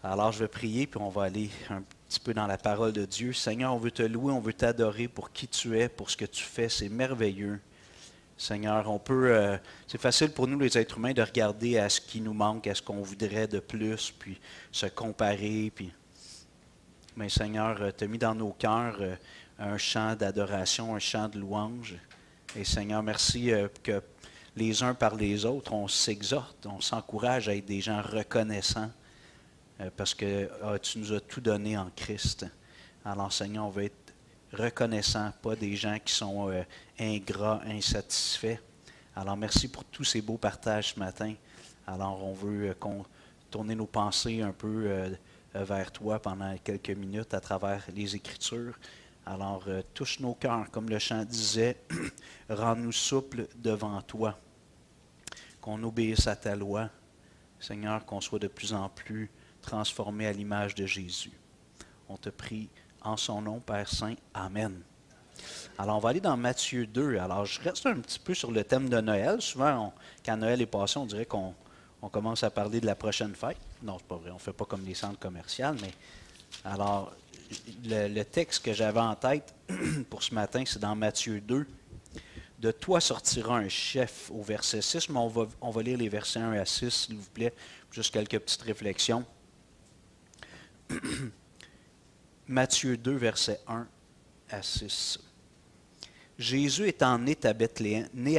Alors, je vais prier, puis on va aller un petit peu dans la parole de Dieu. Seigneur, on veut te louer, on veut t'adorer pour qui tu es, pour ce que tu fais. C'est merveilleux. Seigneur, c'est facile pour nous, les êtres humains, de regarder à ce qui nous manque, à ce qu'on voudrait de plus, puis se comparer. Mais Seigneur, tu as mis dans nos cœurs un chant d'adoration, un chant de louange. Et Seigneur, merci que les uns par les autres, on s'exhorte, on s'encourage à être des gens reconnaissants parce que tu nous as tout donné en Christ. Alors Seigneur, on veut être reconnaissants, pas des gens qui sont ingrats, insatisfaits. Alors merci pour tous ces beaux partages ce matin. Alors on veut tourner nos pensées un peu vers toi pendant quelques minutes à travers les Écritures. Alors touche nos cœurs, comme le chant disait, rends-nous souples devant toi, qu'on obéisse à ta loi. Seigneur, qu'on soit de plus en plus transformé à l'image de Jésus. On te prie en son nom, Père Saint. Amen. Alors, on va aller dans Matthieu 2. Alors, je reste un petit peu sur le thème de Noël. Souvent, quand Noël est passé, on dirait qu'on commence à parler de la prochaine fête. Non, c'est pas vrai. On ne fait pas comme les centres commerciaux. Mais alors, le texte que j'avais en tête pour ce matin, c'est dans Matthieu 2. De toi sortira un chef au verset 6, mais on va lire les versets 1 à 6, s'il vous plaît. Juste quelques petites réflexions. Matthieu 2, versets 1 à 6. Jésus étant né à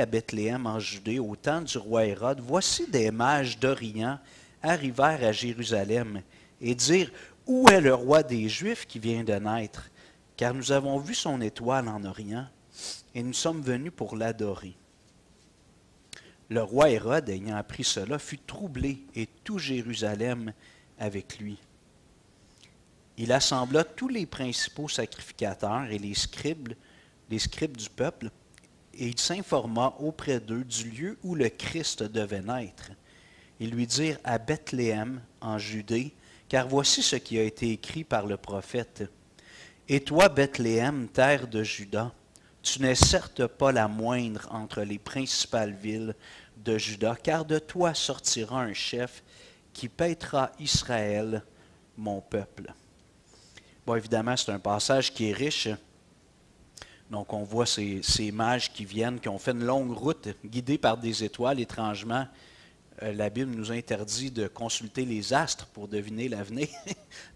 Bethléem en Judée au temps du roi Hérode, voici des mages d'Orient arrivèrent à Jérusalem et dirent, où est le roi des Juifs qui vient de naître? Car nous avons vu son étoile en Orient et nous sommes venus pour l'adorer. Le roi Hérode, ayant appris cela, fut troublé et tout Jérusalem avec lui. Il assembla tous les principaux sacrificateurs et les scribes du peuple, et il s'informa auprès d'eux du lieu où le Christ devait naître. Ils lui dirent à Bethléem, en Judée, car voici ce qui a été écrit par le prophète. Et toi, Bethléem, terre de Juda, tu n'es certes pas la moindre entre les principales villes de Juda, car de toi sortira un chef qui paîtra Israël, mon peuple. Bon, évidemment, c'est un passage qui est riche. Donc, on voit ces mages qui viennent, qui ont fait une longue route, guidés par des étoiles. Étrangement, la Bible nous interdit de consulter les astres pour deviner l'avenir.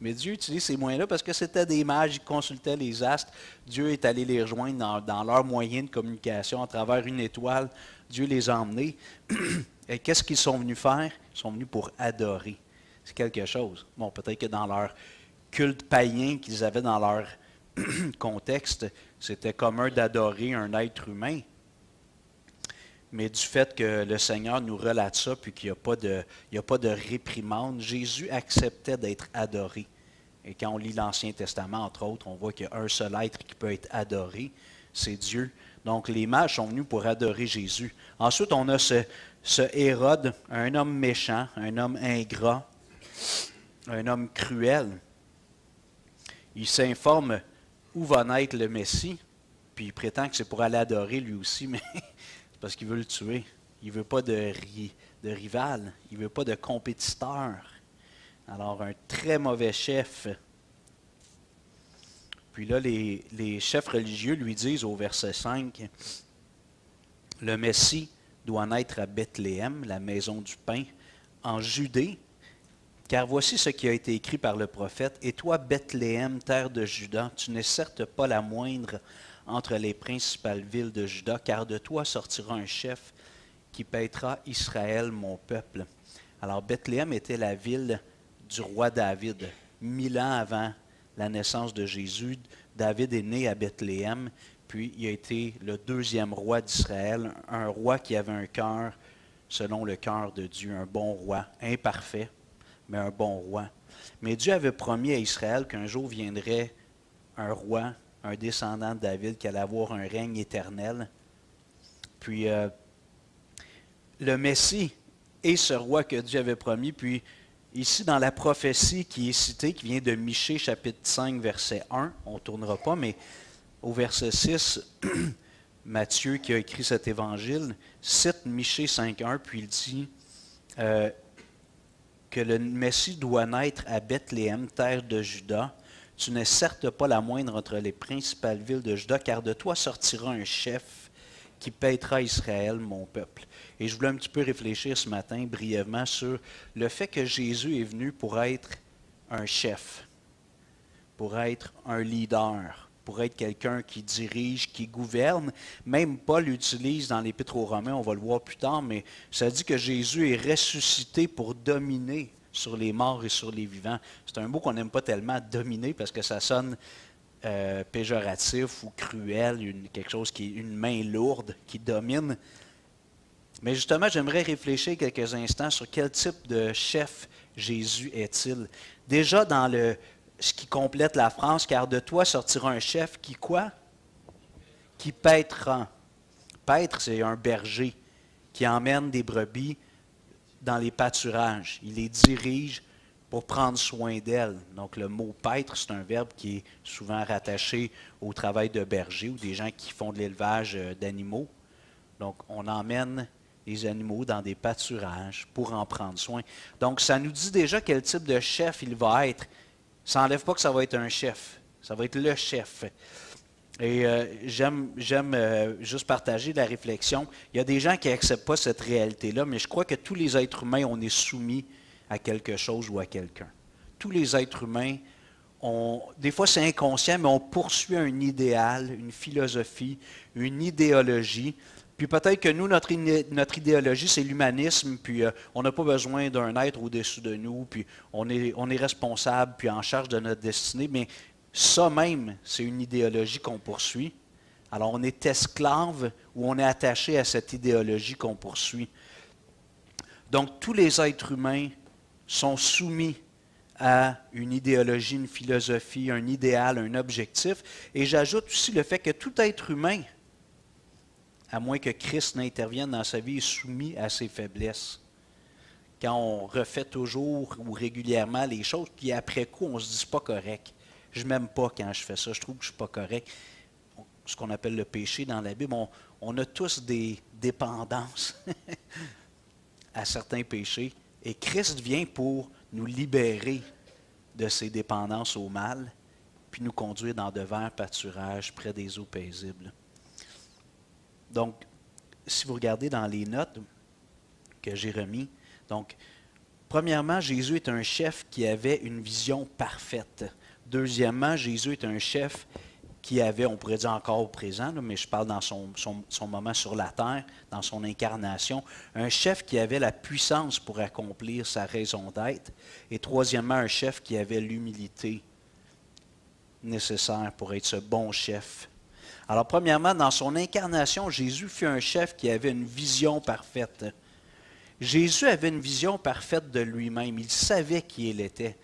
Mais Dieu utilise ces moyens-là parce que c'était des mages qui consultaient les astres. Dieu est allé les rejoindre dans leur moyen de communication à travers une étoile. Dieu les a emmenés. Et qu'est-ce qu'ils sont venus faire? Ils sont venus pour adorer. C'est quelque chose. Bon, peut-être que dans leur culte païen qu'ils avaient dans leur contexte, c'était commun d'adorer un être humain. Mais du fait que le Seigneur nous relate ça, puis qu'il n'y a pas de réprimande, Jésus acceptait d'être adoré. Et quand on lit l'Ancien Testament, entre autres, on voit qu'il y a un seul être qui peut être adoré, c'est Dieu. Donc les mages sont venus pour adorer Jésus. Ensuite, on a ce Hérode, un homme méchant, un homme ingrat, un homme cruel. Il s'informe où va naître le Messie, puis il prétend que c'est pour aller adorer lui aussi, mais c'est parce qu'il veut le tuer. Il ne veut pas de rival, il ne veut pas de compétiteur. Alors, un très mauvais chef. Puis là, les chefs religieux lui disent au verset 5, « Le Messie doit naître à Bethléem, la maison du pain, en Judée, car voici ce qui a été écrit par le prophète. Et toi, Bethléem, terre de Juda, tu n'es certes pas la moindre entre les principales villes de Juda, car de toi sortira un chef qui paîtra Israël, mon peuple. » Alors, Bethléem était la ville du roi David. 1000 ans avant la naissance de Jésus, David est né à Bethléem, puis il a été le deuxième roi d'Israël, un roi qui avait un cœur selon le cœur de Dieu, un bon roi, imparfait, mais un bon roi. Mais Dieu avait promis à Israël qu'un jour viendrait un roi, un descendant de David, qui allait avoir un règne éternel. Puis le Messie est ce roi que Dieu avait promis. Puis ici, dans la prophétie qui est citée, qui vient de Michée, chapitre 5, verset 1, on ne tournera pas, mais au verset 6, Matthieu, qui a écrit cet évangile, cite Michée 5, 1, puis il dit que le Messie doit naître à Bethléem, terre de Juda. Tu n'es certes pas la moindre entre les principales villes de Juda, car de toi sortira un chef qui paîtra Israël, mon peuple. Et je voulais un petit peu réfléchir ce matin, brièvement, sur le fait que Jésus est venu pour être un chef, pour être un leader, pour être quelqu'un qui dirige, qui gouverne. Même Paul l'utilise dans l'Épître aux Romains, on va le voir plus tard, mais ça dit que Jésus est ressuscité pour dominer sur les morts et sur les vivants. C'est un mot qu'on n'aime pas tellement, dominer, parce que ça sonne péjoratif ou cruel, quelque chose qui est une main lourde, qui domine. Mais justement, j'aimerais réfléchir quelques instants sur quel type de chef Jésus est-il. Déjà dans ce qui complète la phrase, car de toi sortira un chef qui quoi? Qui paîtra. Paître, c'est un berger qui emmène des brebis dans les pâturages. Il les dirige pour prendre soin d'elles. Donc le mot paître, c'est un verbe qui est souvent rattaché au travail de berger ou des gens qui font de l'élevage d'animaux. Donc on emmène les animaux dans des pâturages pour en prendre soin. Donc ça nous dit déjà quel type de chef il va être. Ça n'enlève pas que ça va être un chef. Ça va être le chef. Et j'aime juste partager la réflexion. Il y a des gens qui n'acceptent pas cette réalité-là, mais je crois que tous les êtres humains, on est soumis à quelque chose ou à quelqu'un. Tous les êtres humains, des fois c'est inconscient, mais on poursuit un idéal, une philosophie, une idéologie. Puis peut-être que nous, notre idéologie, c'est l'humanisme, puis on n'a pas besoin d'un être au-dessus de nous, puis on est responsable, puis en charge de notre destinée, mais ça même, c'est une idéologie qu'on poursuit. Alors on est esclave ou on est attaché à cette idéologie qu'on poursuit. Donc tous les êtres humains sont soumis à une idéologie, une philosophie, un idéal, un objectif. Et j'ajoute aussi le fait que tout être humain, à moins que Christ n'intervienne dans sa vie, est soumis à ses faiblesses. Quand on refait toujours ou régulièrement les choses, puis après coup, on se dit « c'est pas correct ». Je ne m'aime pas quand je fais ça, je trouve que je ne suis pas correct. Ce qu'on appelle le péché dans la Bible, on a tous des dépendances à certains péchés. Et Christ vient pour nous libérer de ces dépendances au mal, puis nous conduire dans de verts pâturages près des eaux paisibles. Donc, si vous regardez dans les notes que j'ai remises, donc, premièrement, Jésus est un chef qui avait une vision parfaite. Deuxièmement, Jésus est un chef qui avait, on pourrait dire encore au présent, là, mais je parle dans son moment sur la terre, dans son incarnation, un chef qui avait la puissance pour accomplir sa raison d'être. Et troisièmement, un chef qui avait l'humilité nécessaire pour être ce bon chef. Alors premièrement, dans son incarnation, Jésus fut un chef qui avait une vision parfaite. Jésus avait une vision parfaite de lui-même. Il savait qui il était.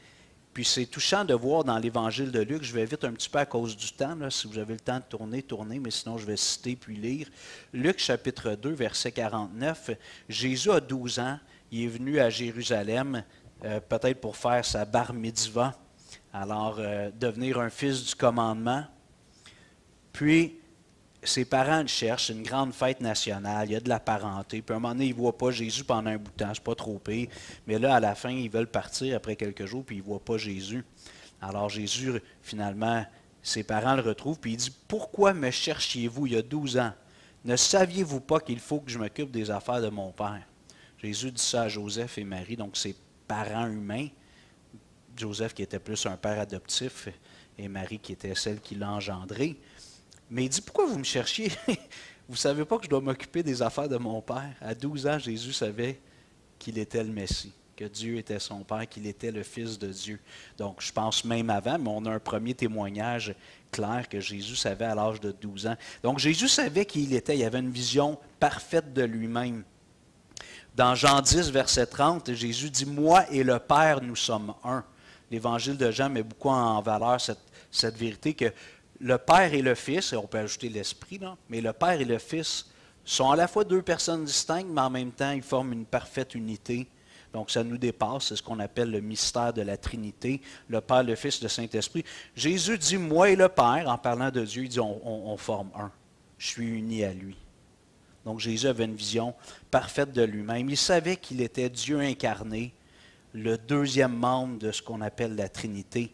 Puis c'est touchant de voir dans l'Évangile de Luc, je vais vite un petit peu à cause du temps, là, si vous avez le temps de tourner, tournez, mais sinon je vais citer puis lire. Luc chapitre 2, verset 49, Jésus a 12 ans, il est venu à Jérusalem, peut-être pour faire sa bar mitzvah, alors devenir un fils du commandement. Puis ses parents le cherchent, c'est une grande fête nationale, il y a de la parenté. Puis à un moment donné, ils ne voient pas Jésus pendant un bout de temps, c'est pas trop pire. Mais là, à la fin, ils veulent partir après quelques jours, puis ils ne voient pas Jésus. Alors Jésus, finalement, ses parents le retrouvent, puis il dit « Pourquoi me cherchiez-vous il y a 12 ans? Ne saviez-vous pas qu'il faut que je m'occupe des affaires de mon Père? » Jésus dit ça à Joseph et Marie, donc ses parents humains. Joseph qui était plus un père adoptif et Marie qui était celle qui l'a engendré. Mais il dit, pourquoi vous me cherchiez? Vous ne savez pas que je dois m'occuper des affaires de mon Père? À 12 ans, Jésus savait qu'il était le Messie, que Dieu était son Père, qu'il était le Fils de Dieu. Donc, je pense même avant, mais on a un premier témoignage clair que Jésus savait à l'âge de 12 ans. Donc, Jésus savait qui il était. Il avait une vision parfaite de lui-même. Dans Jean 10, verset 30, Jésus dit, « Moi et le Père, nous sommes un. » L'Évangile de Jean met beaucoup en valeur cette vérité que le Père et le Fils, et on peut ajouter l'Esprit, mais le Père et le Fils sont à la fois deux personnes distinctes, mais en même temps, ils forment une parfaite unité. Donc, ça nous dépasse, c'est ce qu'on appelle le mystère de la Trinité, le Père, le Fils, le Saint-Esprit. Jésus dit, moi et le Père, en parlant de Dieu, il dit, on forme un. Je suis uni à lui. Donc, Jésus avait une vision parfaite de lui-même. Il savait qu'il était Dieu incarné, le deuxième membre de ce qu'on appelle la Trinité.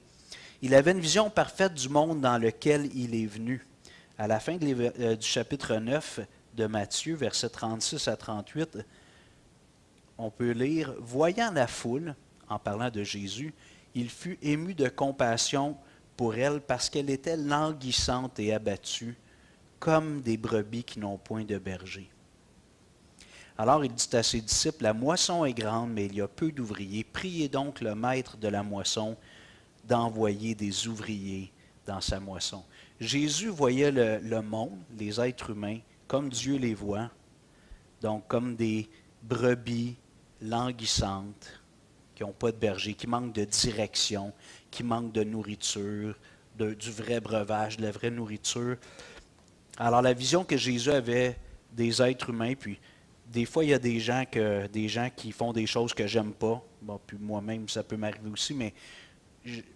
Il avait une vision parfaite du monde dans lequel il est venu. À la fin du chapitre 9 de Matthieu, versets 36 à 38, on peut lire « Voyant la foule, en parlant de Jésus, il fut ému de compassion pour elle parce qu'elle était languissante et abattue, comme des brebis qui n'ont point de berger. » Alors il dit à ses disciples, « La moisson est grande, mais il y a peu d'ouvriers. Priez donc le maître de la moisson d'envoyer des ouvriers dans sa moisson. » Jésus voyait le monde, les êtres humains, comme Dieu les voit, donc comme des brebis languissantes, qui n'ont pas de berger, qui manquent de direction, qui manquent de nourriture, du vrai breuvage, de la vraie nourriture. Alors la vision que Jésus avait des êtres humains, puis des fois il y a des gens qui font des choses que j'aime pas, bon, puis moi-même ça peut m'arriver aussi, mais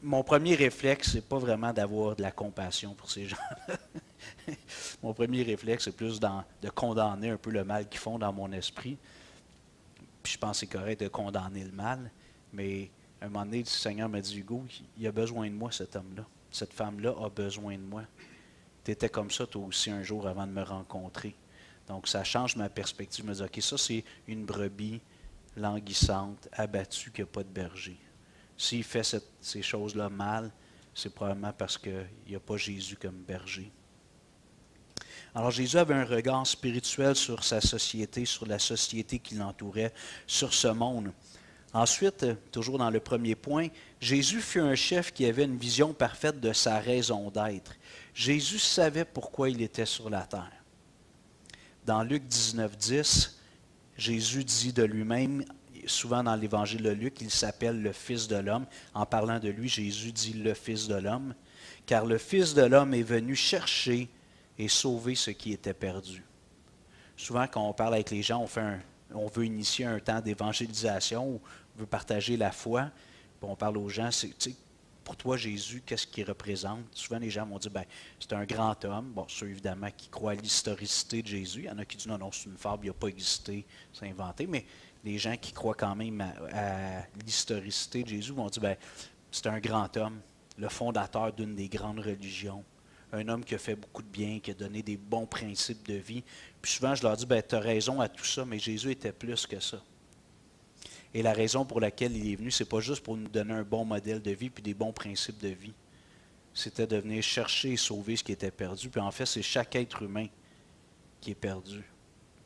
mon premier réflexe, c'est pas vraiment d'avoir de la compassion pour ces gens-là. Mon premier réflexe, c'est plus de condamner un peu le mal qu'ils font dans mon esprit. Puis je pense que c'est correct de condamner le mal, mais à un moment donné, le Seigneur m'a dit, Hugo, il a besoin de moi, cet homme-là. Cette femme-là a besoin de moi. Tu étais comme ça, toi aussi, un jour avant de me rencontrer. Donc, ça change ma perspective. Je me dis, OK, ça, c'est une brebis languissante, abattue, qui n'a pas de berger. S'il fait ces choses-là mal, c'est probablement parce qu'il n'y a pas Jésus comme berger. Alors Jésus avait un regard spirituel sur sa société, sur la société qui l'entourait, sur ce monde. Ensuite, toujours dans le premier point, Jésus fut un chef qui avait une vision parfaite de sa raison d'être. Jésus savait pourquoi il était sur la terre. Dans Luc 19, 10, Jésus dit de lui-même, souvent dans l'évangile de Luc, il s'appelle le Fils de l'homme. En parlant de lui, Jésus dit le Fils de l'homme, car le Fils de l'homme est venu chercher et sauver ce qui était perdu. Souvent, quand on parle avec les gens, on veut initier un temps d'évangélisation, ou on veut partager la foi, puis on parle aux gens, pour toi, Jésus, qu'est-ce qu'il représente? Souvent, les gens vont dire, c'est un grand homme. Bon, ceux évidemment qui croient à l'historicité de Jésus. Il y en a qui disent, non, c'est une fable, il n'a pas existé, c'est inventé. Mais les gens qui croient quand même à l'historicité de Jésus vont dire, c'est un grand homme, le fondateur d'une des grandes religions. Un homme qui a fait beaucoup de bien, qui a donné des bons principes de vie. Puis souvent, je leur dis, tu as raison à tout ça, mais Jésus était plus que ça. Et la raison pour laquelle il est venu, ce n'est pas juste pour nous donner un bon modèle de vie puis des bons principes de vie. C'était de venir chercher et sauver ce qui était perdu. Puis en fait, c'est chaque être humain qui est perdu.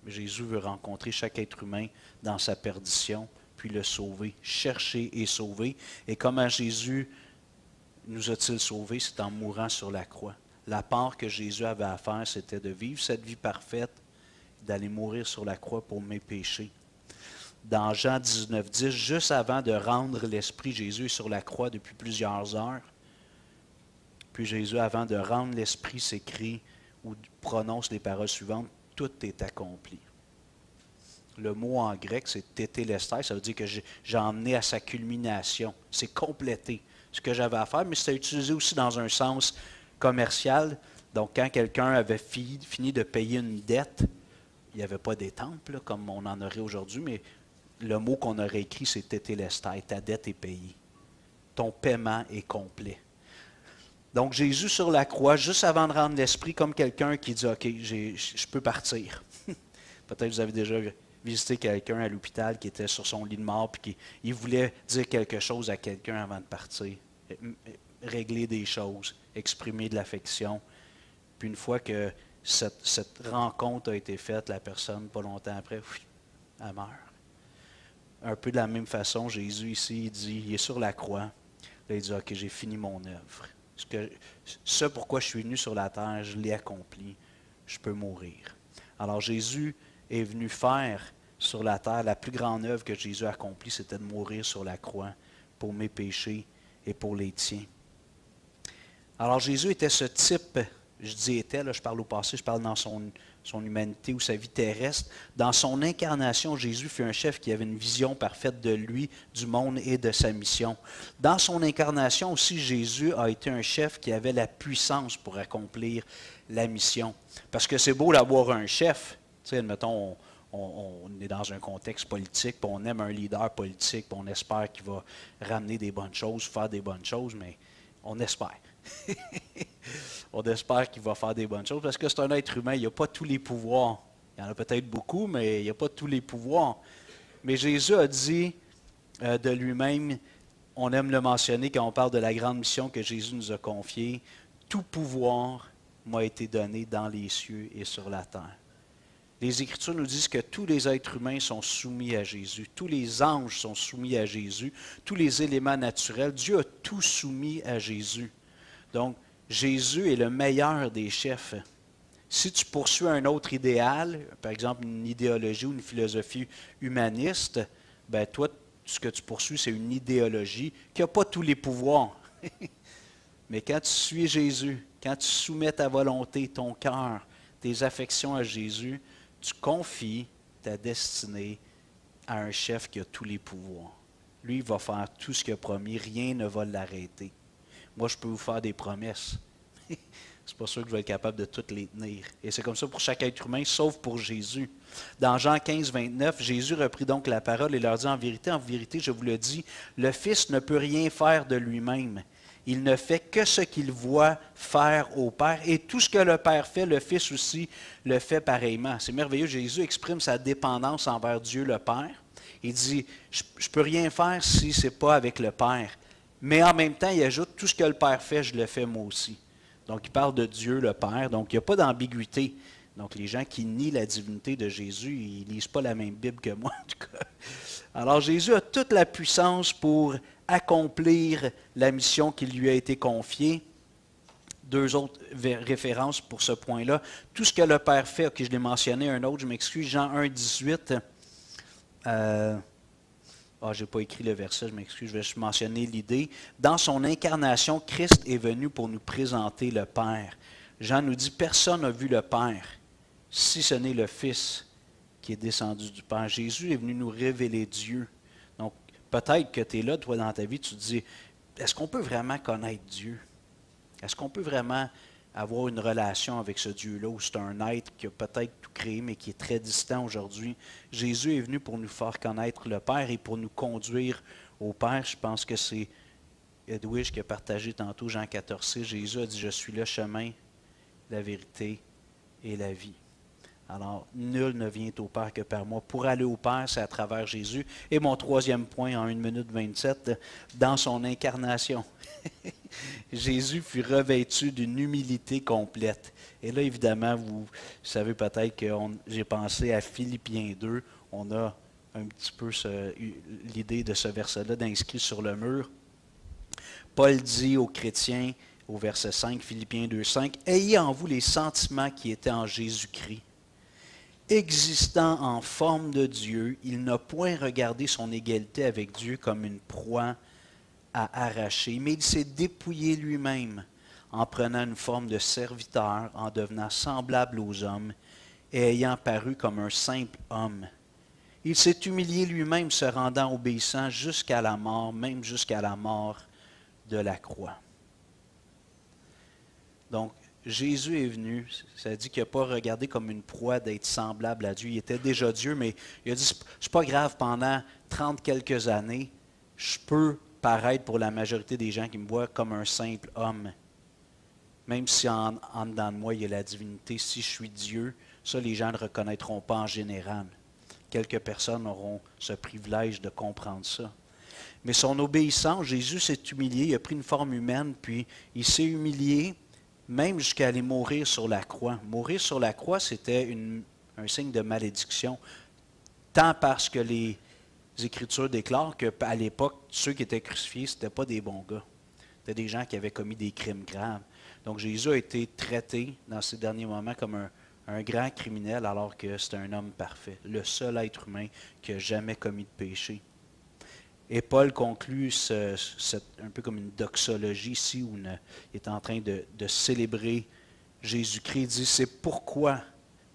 Jésus veut rencontrer chaque être humain dans sa perdition, puis le sauver, chercher et sauver. Et comment Jésus nous a-t-il sauvés? C'est en mourant sur la croix. La part que Jésus avait à faire, c'était de vivre cette vie parfaite, d'aller mourir sur la croix pour mes péchés. Dans Jean 19, 10, juste avant de rendre l'Esprit, Jésus est sur la croix depuis plusieurs heures. Puis Jésus, avant de rendre l'Esprit, s'écrit ou prononce les paroles suivantes, « Tout est accompli ». Le mot en grec, c'est « tétélestai », ça veut dire que j'ai emmené à sa culmination. C'est complété ce que j'avais à faire, mais c'est utilisé aussi dans un sens commercial. Donc, quand quelqu'un avait fini de payer une dette, il n'y avait pas d'étampe, comme on en aurait aujourd'hui, mais le mot qu'on aurait écrit, c'est « tétélestai », ta dette est payée. Ton paiement est complet. Donc, Jésus sur la croix, juste avant de rendre l'Esprit, comme quelqu'un qui dit « OK, je peux partir ». Peut-être que vous avez déjà visité quelqu'un à l'hôpital qui était sur son lit de mort et qui voulait dire quelque chose à quelqu'un avant de partir. Régler des choses, exprimer de l'affection. Puis une fois que cette rencontre a été faite, la personne, pas longtemps après, elle meurt. Un peu de la même façon, Jésus ici, il dit, il est sur la croix. Là, il dit, OK, j'ai fini mon œuvre. Ce pourquoi je suis venu sur la terre, je l'ai accompli. Je peux mourir. Alors Jésus est venu faire sur la terre, la plus grande œuvre que Jésus a accomplie, c'était de mourir sur la croix pour mes péchés et pour les tiens. Alors Jésus était ce type, je dis était, là, je parle au passé, je parle dans son humanité ou sa vie terrestre. Dans son incarnation, Jésus fut un chef qui avait une vision parfaite de lui, du monde et de sa mission. Dans son incarnation aussi, Jésus a été un chef qui avait la puissance pour accomplir la mission. Parce que c'est beau d'avoir un chef. Tu sais, admettons, on est dans un contexte politique, puis on aime un leader politique, puis on espère qu'il va ramener des bonnes choses, faire des bonnes choses, mais on espère. On espère qu'il va faire des bonnes choses, parce que c'est un être humain, il n'y a pas tous les pouvoirs. Il y en a peut-être beaucoup, mais il n'y a pas tous les pouvoirs. Mais Jésus a dit de lui-même, on aime le mentionner quand on parle de la grande mission que Jésus nous a confiée, tout pouvoir m'a été donné dans les cieux et sur la terre. Les Écritures nous disent que tous les êtres humains sont soumis à Jésus, tous les anges sont soumis à Jésus, tous les éléments naturels, Dieu a tout soumis à Jésus. Donc, Jésus est le meilleur des chefs. Si tu poursuis un autre idéal, par exemple une idéologie ou une philosophie humaniste, ben toi, ce que tu poursuis, c'est une idéologie qui n'a pas tous les pouvoirs. Mais quand tu suis Jésus, quand tu soumets ta volonté, ton cœur, tes affections à Jésus, tu confies ta destinée à un chef qui a tous les pouvoirs. Lui, il va faire tout ce qu'il a promis, rien ne va l'arrêter. Moi, je peux vous faire des promesses. C'est pas sûr que je vais être capable de toutes les tenir. Et c'est comme ça pour chaque être humain, sauf pour Jésus. Dans Jean 15, 29, Jésus reprit donc la parole et leur dit, en vérité, je vous le dis, le Fils ne peut rien faire de lui-même. Il ne fait que ce qu'il voit faire au Père. Et tout ce que le Père fait, le Fils aussi le fait pareillement. C'est merveilleux. Jésus exprime sa dépendance envers Dieu le Père. Il dit, je ne peux rien faire si ce n'est pas avec le Père. Mais en même temps, il ajoute, tout ce que le Père fait, je le fais moi aussi. Donc, il parle de Dieu le Père. Donc, il n'y a pas d'ambiguïté. Donc, les gens qui nient la divinité de Jésus, ils ne lisent pas la même Bible que moi, en tout cas. Alors, Jésus a toute la puissance pour accomplir la mission qui lui a été confiée. Deux autres références pour ce point-là. Tout ce que le Père fait, ok, je l'ai mentionné, un autre, je m'excuse, Jean 1, 18. Je n'ai pas écrit le verset, je m'excuse, je vais juste mentionner l'idée. Dans son incarnation, Christ est venu pour nous présenter le Père. Jean nous dit, personne n'a vu le Père, si ce n'est le Fils qui est descendu du Père. Jésus est venu nous révéler Dieu. Donc, peut-être que tu es là, toi, dans ta vie, tu te dis, est-ce qu'on peut vraiment connaître Dieu? Est-ce qu'on peut vraiment avoir une relation avec ce Dieu-là, où c'est un être qui a peut-être tout créé, mais qui est très distant aujourd'hui? Jésus est venu pour nous faire connaître le Père et pour nous conduire au Père. Je pense que c'est Edwige qui a partagé tantôt Jean 14,6. Jésus a dit, je suis le chemin, la vérité et la vie. Alors, nul ne vient au Père que par moi. Pour aller au Père, c'est à travers Jésus. Et mon troisième point, en 1 minute 27, dans son incarnation. Jésus fut revêtu d'une humilité complète. Et là, évidemment, vous savez peut-être que j'ai pensé à Philippiens 2. On a un petit peu l'idée de ce verset-là d'inscrit sur le mur. Paul dit aux chrétiens, au verset 5, Philippiens 2, 5, « Ayez en vous les sentiments qui étaient en Jésus-Christ. Existant en forme de Dieu, il n'a point regardé son égalité avec Dieu comme une proie à arracher, mais il s'est dépouillé lui-même en prenant une forme de serviteur, en devenant semblable aux hommes et ayant paru comme un simple homme. Il s'est humilié lui-même, se rendant obéissant jusqu'à la mort, même jusqu'à la mort de la croix. » Donc, Jésus est venu, ça dit qu'il n'a pas regardé comme une proie d'être semblable à Dieu. Il était déjà Dieu, mais il a dit, c'est pas grave, pendant 30 quelques années, je peux paraître pour la majorité des gens qui me voient comme un simple homme. Même si en dedans de moi, il y a la divinité, si je suis Dieu, ça, les gens ne le reconnaîtront pas en général. Quelques personnes auront ce privilège de comprendre ça. Mais son obéissance, Jésus s'est humilié, il a pris une forme humaine, puis il s'est humilié, même jusqu'à aller mourir sur la croix. Mourir sur la croix, c'était un signe de malédiction, tant parce que les Écritures déclarent qu'à l'époque, ceux qui étaient crucifiés, ce n'étaient pas des bons gars. C'était des gens qui avaient commis des crimes graves. Donc Jésus a été traité dans ces derniers moments comme un grand criminel, alors que c'était un homme parfait, le seul être humain qui n'a jamais commis de péché. Et Paul conclut un peu comme une doxologie ici, où il est en train de célébrer Jésus-Christ. Il dit, c'est pourquoi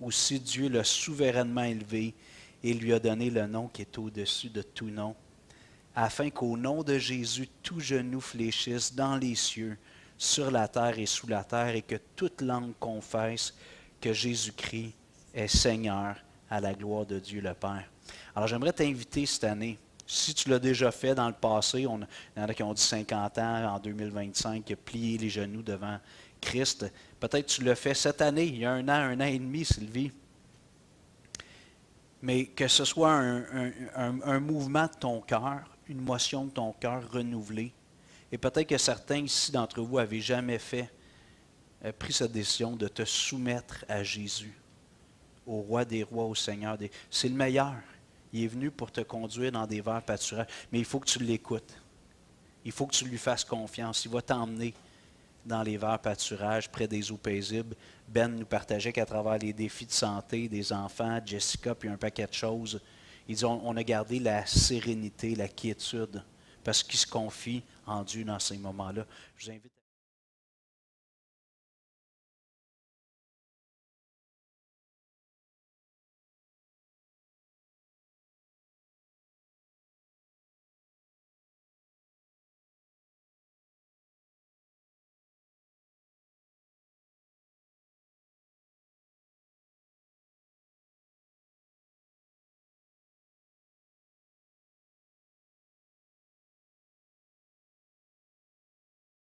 aussi Dieu l'a souverainement élevé et lui a donné le nom qui est au-dessus de tout nom, afin qu'au nom de Jésus, tout genou fléchisse dans les cieux, sur la terre et sous la terre, et que toute langue confesse que Jésus-Christ est Seigneur, à la gloire de Dieu le Père. Alors j'aimerais t'inviter cette année, si tu l'as déjà fait dans le passé, il y en a qui ont dit 50 ans, en 2025, plier les genoux devant Christ. Peut-être que tu l'as fait cette année, il y a un an et demi, Sylvie. Mais que ce soit un mouvement de ton cœur, une motion de ton cœur renouvelée. Et peut-être que certains ici d'entre vous n'avaient jamais pris cette décision de te soumettre à Jésus, au roi des rois, au Seigneur des... C'est le meilleur. Il est venu pour te conduire dans des verts pâturages, mais il faut que tu l'écoutes. Il faut que tu lui fasses confiance. Il va t'emmener dans les verts pâturages, près des eaux paisibles. Ben nous partageait qu'à travers les défis de santé des enfants, Jessica, puis un paquet de choses, il dit on a gardé la sérénité, la quiétude, parce qu'il se confie en Dieu dans ces moments-là. Je vous invite